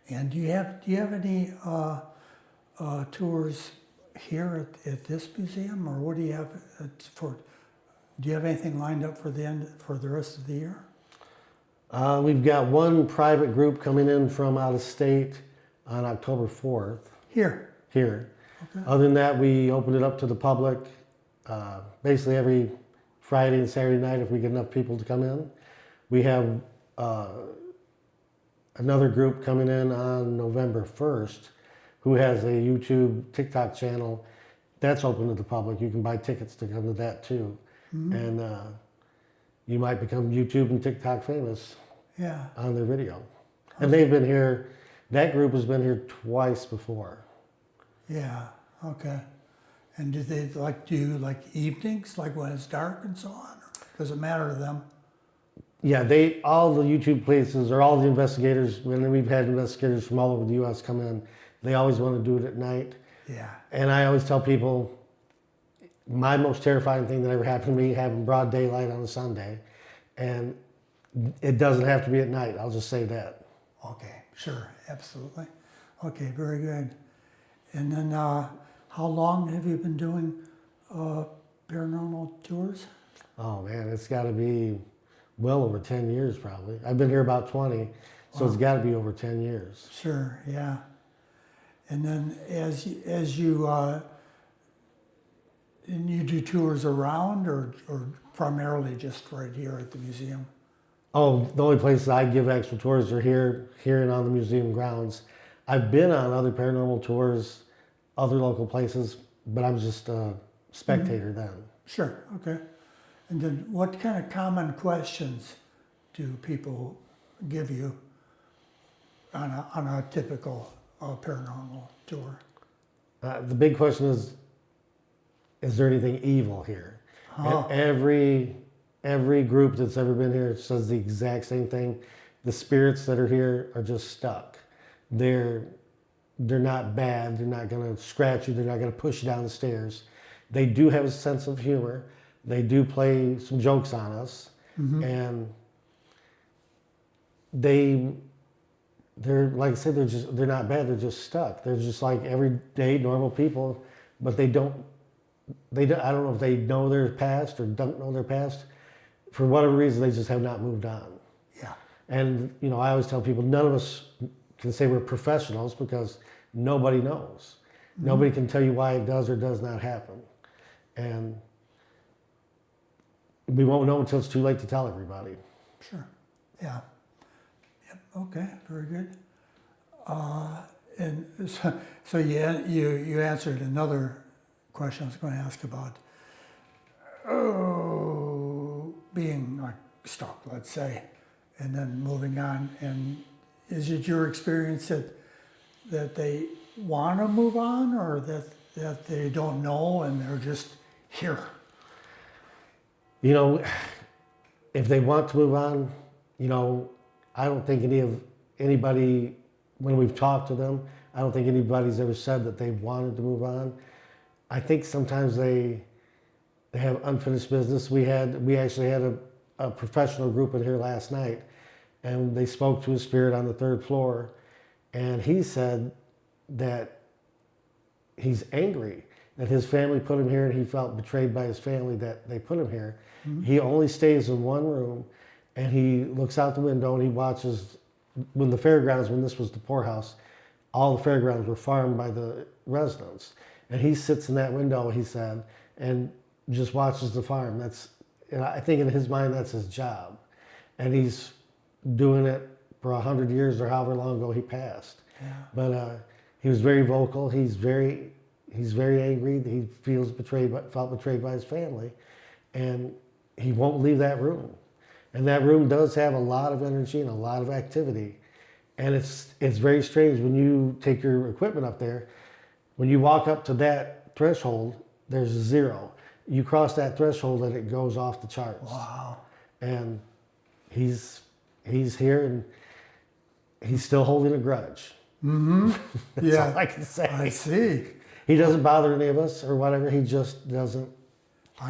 And do you have any tours here at this museum, or what do you have for? Do you have anything lined up for the rest of the year? We've got one private group coming in from out of state on October 4th. Here. Okay. Other than that, we opened it up to the public basically every Friday and Saturday night if we get enough people to come in. We have another group coming in on November 1st who has a YouTube, TikTok channel that's open to the public. You can buy tickets to come to that too. Mm-hmm. And you might become YouTube and TikTok famous on their video. And they've been here, that group has been here twice before. Yeah, okay. And do they do evenings, like when it's dark and so on? Or does it matter to them? Yeah, all the YouTube places, or all the investigators, when we've had investigators from all over the U.S. come in, they always want to do it at night. Yeah. And I always tell people, my most terrifying thing that ever happened to me, having broad daylight on a Sunday, and it doesn't have to be at night. I'll just say that. Okay, sure, absolutely. Okay, very good. And then, how long have you been doing paranormal tours? Oh man, it's got to be well over 10 years probably. I've been here about 20, so it's got to be over 10 years. Sure, yeah. And then as you and you do tours around, or primarily just right here at the museum? Oh, the only places I give actual tours are here and on the museum grounds. I've been on other paranormal tours, other local places, but I'm just a spectator then. Sure, okay. And then what kind of common questions do people give you on a typical paranormal tour? The big question is there anything evil here? Oh. Every group that's ever been here says the exact same thing. The spirits that are here are just stuck. They're not bad. They're not going to scratch you. They're not going to push you down the stairs. They do have a sense of humor. They do play some jokes on us, and they're like I said, they're not bad. They're just stuck. They're just like everyday normal people, but I don't know if they know their past or don't know their past. For whatever reason, they just have not moved on. Yeah. And I always tell people, none of us can say we're professionals because nobody knows. Nobody can tell you why it does or does not happen, and we won't know until it's too late to tell everybody. Sure. Yeah. Yep. Okay. Very good. And so you answered another question I was going to ask about. Being like stuck, let's say, and then moving on. And is it your experience that they want to move on, or that they don't know and they're just here? If they want to move on, I don't think anybody, when we've talked to them, I don't think anybody's ever said that they wanted to move on. I think sometimes they have unfinished business. We actually had a professional group in here last night, and they spoke to a spirit on the 3rd floor, and he said that he's angry that his family put him here, and he felt betrayed by his family that they put him here. He only stays in one room, and he looks out the window and he watches when this was the poorhouse, all the fairgrounds were farmed by the residents. And he sits in that window, he said, and just watches the farm. And I think in his mind, that's his job. And he's doing it for 100 years or however long ago he passed. Yeah. But he was very vocal. He's very angry. He felt betrayed by his family. And he won't leave that room. And that room does have a lot of energy and a lot of activity. And it's very strange when you take your equipment up there. When you walk up to that threshold, there's a 0. You cross that threshold and it goes off the charts. Wow. And he's here and he's still holding a grudge. Mm-hmm. That's all I can say. I see. He doesn't bother any of us or whatever. He just doesn't.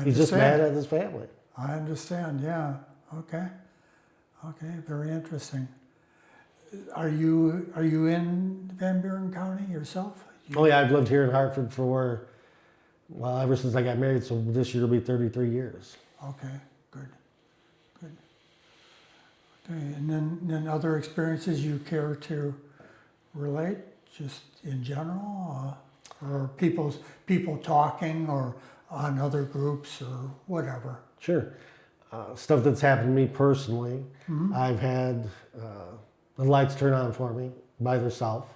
He's just mad at his family. I understand, yeah. Okay. Very interesting. Are you in Van Buren County yourself? Oh yeah, I've lived here in Hartford for, well, ever since I got married, so this year will be 33 years. Okay, good, good. Okay, and then other experiences you care to relate, just in general, or people talking, or on other groups, or whatever. Sure. Stuff that's happened to me personally. I've had the lights turn on for me by themselves.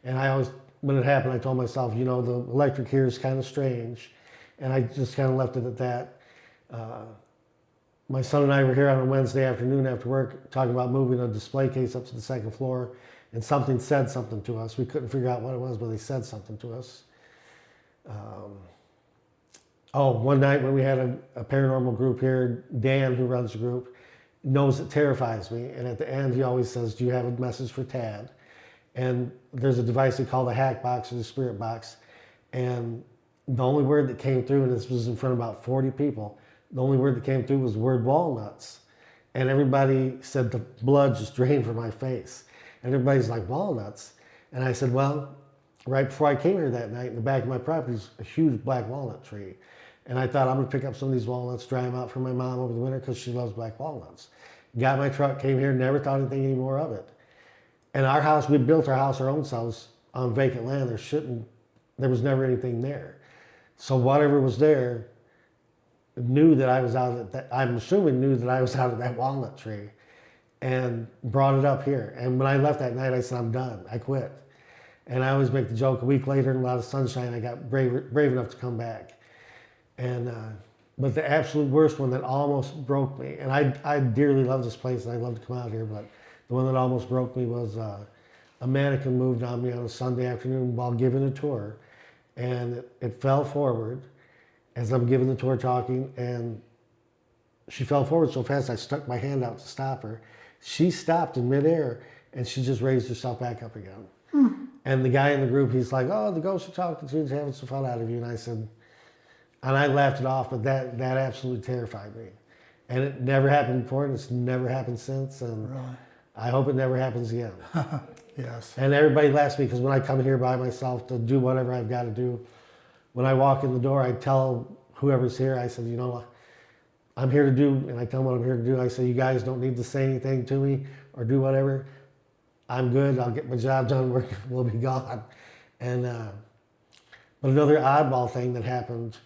And I always, when it happened, I told myself, you know, the electric here is kind of strange. And I just kind of left it at that. My son and I were here on a Wednesday afternoon after work talking about moving a display case up to the second floor. And something said something to us. We couldn't figure out what it was, but they said something to us. One night when we had a paranormal group here, Dan, who runs the group, knows it terrifies me. And at the end, he always says, do you have a message for Tad? And there's a device they call the hack box or the spirit box. And the only word that came through, and this was in front of about 40 people, the only word that came through was the word walnuts. And everybody said the blood just drained from my face. And everybody's like, walnuts? And I said, well, right before I came here that night, in the back of my property is a huge black walnut tree. And I thought, I'm gonna pick up some of these walnuts, dry them out for my mom over the winter because she loves black walnuts. Got my truck, came here, never thought anything any more of it. And our house, we built our house our own selves on vacant land. There was never anything there. So whatever was there knew that I was out of that, I'm assuming knew that I was out of that walnut tree and brought it up here. And when I left that night, I said, I'm done, I quit. And I always make the joke, a week later in a lot of sunshine, I got brave enough to come back. And, but the absolute worst one that almost broke me, and I dearly love this place and I love to come out here, but the one that almost broke me was a mannequin moved on me on a Sunday afternoon while giving a tour, and it fell forward as I'm giving the tour talking, and she fell forward so fast I stuck my hand out to stop her. She stopped in midair and she just raised herself back up again. And the guy in the group, he's like, oh, the ghost you're talking to is having some fun out of you. And I said, and I laughed it off, but that absolutely terrified me. And it never happened before, and it's never happened since, and Really? I hope it never happens again. Yes. And everybody laughs at me because when I come here by myself to do whatever I've got to do, when I walk in the door, I tell whoever's here, I said, you know, I'm here to do, and I tell them what I'm here to do. I say, you guys don't need to say anything to me or do whatever. I'm good. I'll get my job done. We'll be gone. And but another oddball thing that happened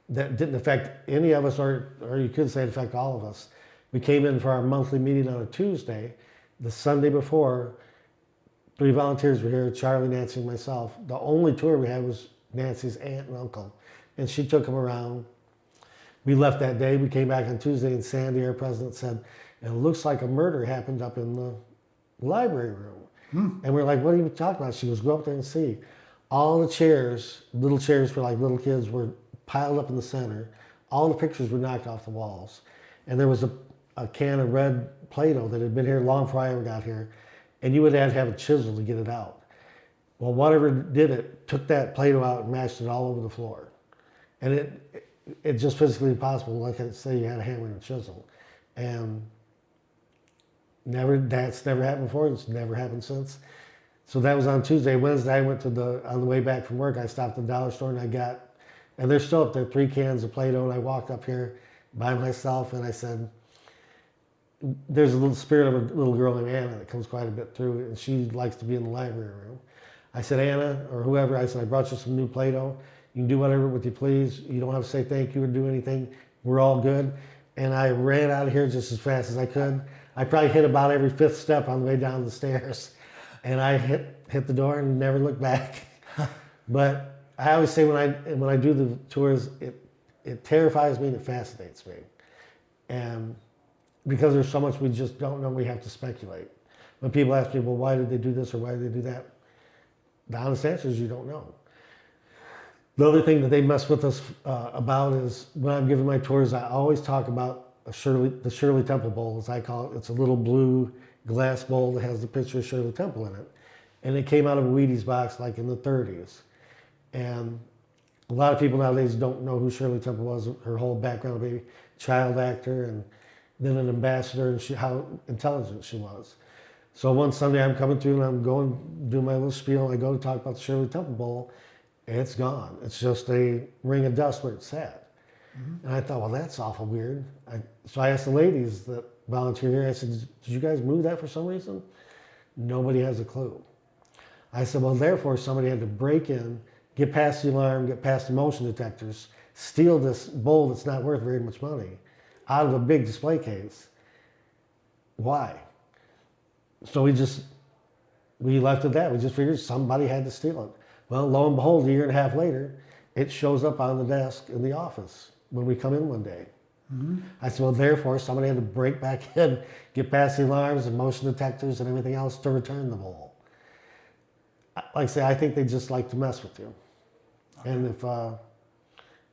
that didn't affect any of us, or you could say it affected all of us. We came in for our monthly meeting on a Tuesday. The Sunday before, 3 volunteers were here, Charlie, Nancy, and myself. The only tour we had was Nancy's aunt and uncle, and she took them around. We left that day. We came back on Tuesday, and Sandy, our president, said, it looks like a murder happened up in the library room. And we're like, what are you talking about? She goes, go up there and see. All the chairs, little chairs for like little kids, were piled up in the center. All the pictures were knocked off the walls. And there was a can of red Play-Doh that had been here long before I ever got here. And you would have to have a chisel to get it out. Well, whatever did it, took that Play-Doh out and mashed it all over the floor. And it's just physically impossible, like I say, you had a hammer and a chisel. And that's never happened before, it's never happened since. So that was on Tuesday. Wednesday, I went on the way back from work, I stopped at the dollar store and they're still up there, 3 cans of Play-Doh, and I walked up here by myself and I said, there's a little spirit of a little girl named Anna that comes quite a bit through, and she likes to be in the library room. I said, Anna, or whoever, I said, I brought you some new Play-Doh. You can do whatever with you please. You don't have to say thank you or do anything. We're all good. And I ran out of here just as fast as I could. I probably hit about every 5th step on the way down the stairs. And I hit the door and never looked back. But I always say when I do the tours, it terrifies me and it fascinates me. And because there's so much we just don't know, we have to speculate. When people ask me, well, why did they do this or why did they do that? The honest answer is you don't know. The other thing that they mess with us about is when I'm giving my tours, I always talk about the Shirley Temple Bowl, as I call it. It's a little blue glass bowl that has the picture of Shirley Temple in it. And it came out of a Wheaties box like in the 30s. And a lot of people nowadays don't know who Shirley Temple was, her whole background, a child actor, and then an ambassador, and how intelligent she was. So one Sunday I'm coming through and I'm going do my little spiel and I go to talk about the Shirley Temple Bowl. It's gone. It's just a ring of dust where it's sat. And I thought, well, that's awful weird. So I asked the ladies that volunteer here, I said, did you guys move that for some reason? Nobody has a clue. I said, well, therefore somebody had to break in, get past the alarm, get past the motion detectors, steal this bowl that's not worth very much money out of a big display case. Why? So we left it at that. We just figured somebody had to steal it. Well, lo and behold, a year and a half later, it shows up on the desk in the office when we come in one day. I said, well, therefore, somebody had to break back in, get past the alarms and motion detectors and everything else to return the bowl. Like I say, I think they just like to mess with you. And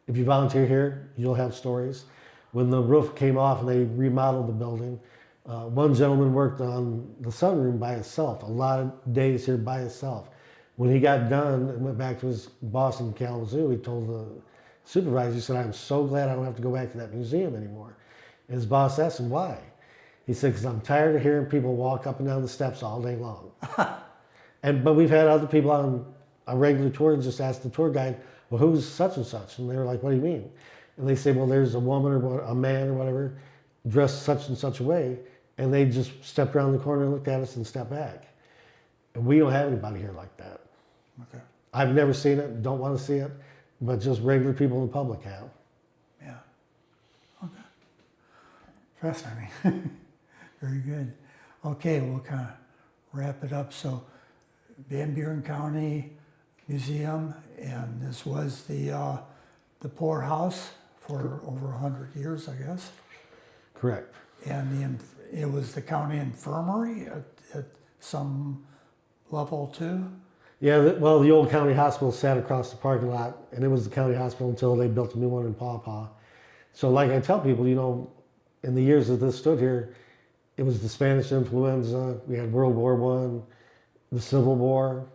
if you volunteer here, you'll have stories. When the roof came off and they remodeled the building, one gentleman worked on the sunroom by himself, a lot of days here by himself. When he got done and went back to his boss in Kalamazoo, he told the supervisor, he said, I'm so glad I don't have to go back to that museum anymore. And his boss asked him, why? He said, because I'm tired of hearing people walk up and down the steps all day long. But we've had other people on a regular tour just ask the tour guide, well, who's such and such? And they're like, what do you mean? And they say, well, there's a woman or a man or whatever dressed such and such a way. And they just stepped around the corner and looked at us and stepped back. And we don't have anybody here like that. Okay. I've never seen it, don't want to see it, but just regular people in the public have. Yeah. Okay. Fascinating. Very good. Okay, we'll kind of wrap it up. So, Van Buren County Museum, and this was the poorhouse for over 100 years, I guess. Correct. And it was the county infirmary at some level too. Yeah, well, the old county hospital sat across the parking lot, and it was the county hospital until they built a new one in Paw Paw. So like I tell people, you know, in the years that this stood here, it was the Spanish influenza, we had World War I, the Civil War,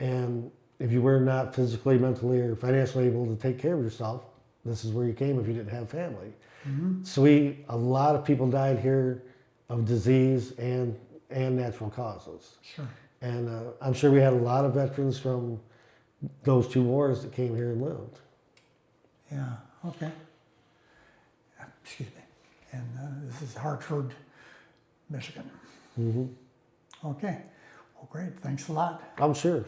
and if you were not physically, mentally, or financially able to take care of yourself, this is where you came if you didn't have family. So a lot of people died here of disease and natural causes. Sure. And I'm sure we had a lot of veterans from those two wars that came here and lived. Yeah, okay. Excuse me. And this is Hartford, Michigan. Okay. Well, great. Thanks a lot. I'm sure.